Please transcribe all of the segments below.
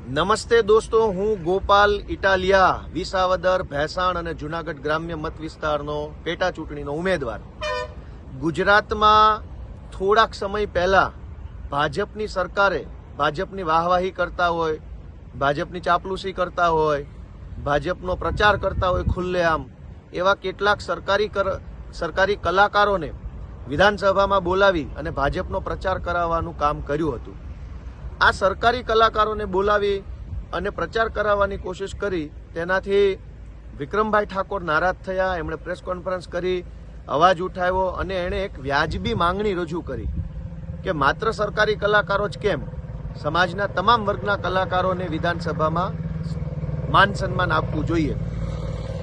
નમસ્તે દોસ્તો, હું ગોપાલ ઇટાલિયા, વિસાવદર, ભેસાણ અને જુનાગઢ ગ્રામ્ય મત વિસ્તારનો પેટા ચૂંટણીનો ઉમેદવાર. ગુજરાતમાં થોડાક સમય પહેલા ભાજપની સરકારે ભાજપની વાહવાહી કરતા હોય, ભાજપની ચાપલુસી કરતા હોય, ભાજપનો પ્રચાર કરતા હોય ખુલ્લેઆમ, એવા કેટલાક સરકારી કલાકારોને વિધાનસભામાં બોલાવી અને ભાજપનો પ્રચાર કરાવવાનું કામ કર્યું હતું. આ સરકારી કલાકારોને બોલાવી અને પ્રચાર કરાવવાની કોશિશ કરી, તેનાથી વિક્રમભાઈ ઠાકોર નારાજ થયા. એમણે પ્રેસ કોન્ફરન્સ કરી, અવાજ ઉઠાવ્યો અને એણે એક વ્યાજબી માંગણી રજૂ કરી કે માત્ર સરકારી કલાકારો જ કેમ, સમાજના તમામ વર્ગના કલાકારોને વિધાનસભામાં માન સન્માન આપવું જોઈએ.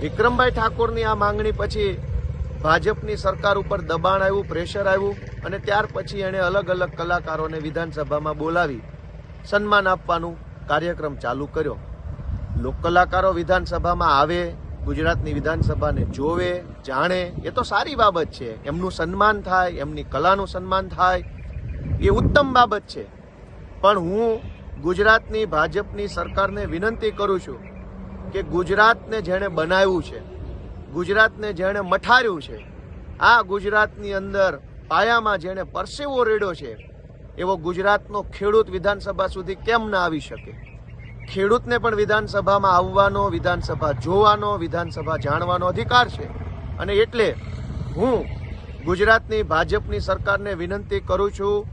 વિક્રમભાઈ ઠાકોરની આ માંગણી પછી ભાજપની સરકાર ઉપર દબાણ આવ્યું, પ્રેશર આવ્યું અને ત્યાર પછી એણે અલગ અલગ કલાકારોને વિધાનસભામાં બોલાવી સન્માન આપવાનું કાર્યક્રમ ચાલુ કર્યો. લોક કલાકારો વિધાનસભામાં આવે, ગુજરાતની વિધાનસભાને જોવે, જાણે, એ તો સારી બાબત છે. એમનું સન્માન થાય, એમની કલાનું સન્માન થાય, એ ઉત્તમ બાબત છે. પણ હું ગુજરાતની ભાજપની સરકારને વિનંતી કરું છું કે ગુજરાતને જેણે બનાવ્યું છે, ગુજરાતને જેણે મઠાર્યું છે, આ ગુજરાતની અંદર પાયામાં જેણે પરસેવો રેડ્યો છે, એવો ગુજરાતનો ખેડૂત વિધાનસભા સુધી કેમ ના આવી શકે? ખેડૂતને પણ વિધાનસભામાં આવવાનો, વિધાનસભા જોવાનો, વિધાનસભા જાણવાનો અધિકાર છે. અને એટલે હું ગુજરાતની ભાજપની સરકારને વિનંતી કરું છું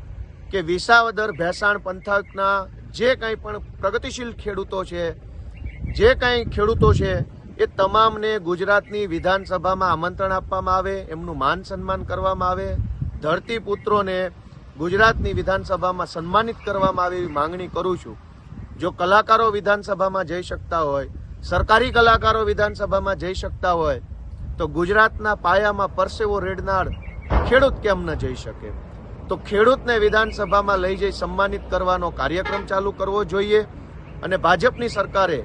કે વિસાવદર ભેસાણ પંથકના જે કંઈ પણ પ્રગતિશીલ ખેડૂતો છે, જે કંઈ ખેડૂતો છે, એ તમામને ગુજરાતની વિધાનસભામાં આમંત્રણ આપવામાં આવે, એમનું માન સન્માન કરવામાં આવે, ધરતીપુત્રોને ગુજરાતની વિધાનસભામાં સન્માનિત કરવામાં આવે એવી માંગણી કરું છું. જો કલાકારો વિધાનસભામાં જઈ શકતા હોય, સરકારી કલાકારો વિધાનસભામાં જઈ શકતા હોય, તો ગુજરાતના પાયામાં પરસેવો રેડનાર ખેડૂત કેમ ન જઈ શકે? તો ખેડૂતને વિધાનસભામાં લઈ જઈ સન્માનિત કરવાનો કાર્યક્રમ ચાલુ કરવો જોઈએ. અને ભાજપની સરકારે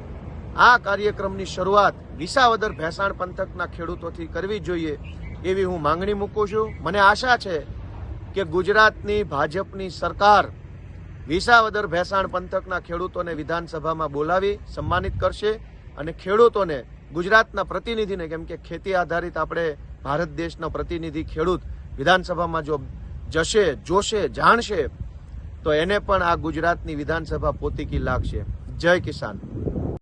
આ કાર્યક્રમની શરૂઆત વિસાવદર ભેસાણ પંથકના ખેડૂતોથી કરવી જોઈએ એવી હું માંગણી મૂકું છું. મને આશા છે કે ગુજરાતની ભાજપની સરકાર વિસાવદર ભેસાણ પંથકના ખેડૂતોને વિધાનસભામાં બોલાવી સન્માનિત કરશે અને ખેડૂતોને, ગુજરાતના પ્રતિનિધિને, કેમ કે ખેતી આધારિત આપણે ભારત દેશનો પ્રતિનિધિ ખેડૂત વિધાનસભામાં જો જશે, જોશે, જાણશે, તો એને પણ આ ગુજરાતની વિધાનસભા પોતીકી લાગશે. જય કિસાન.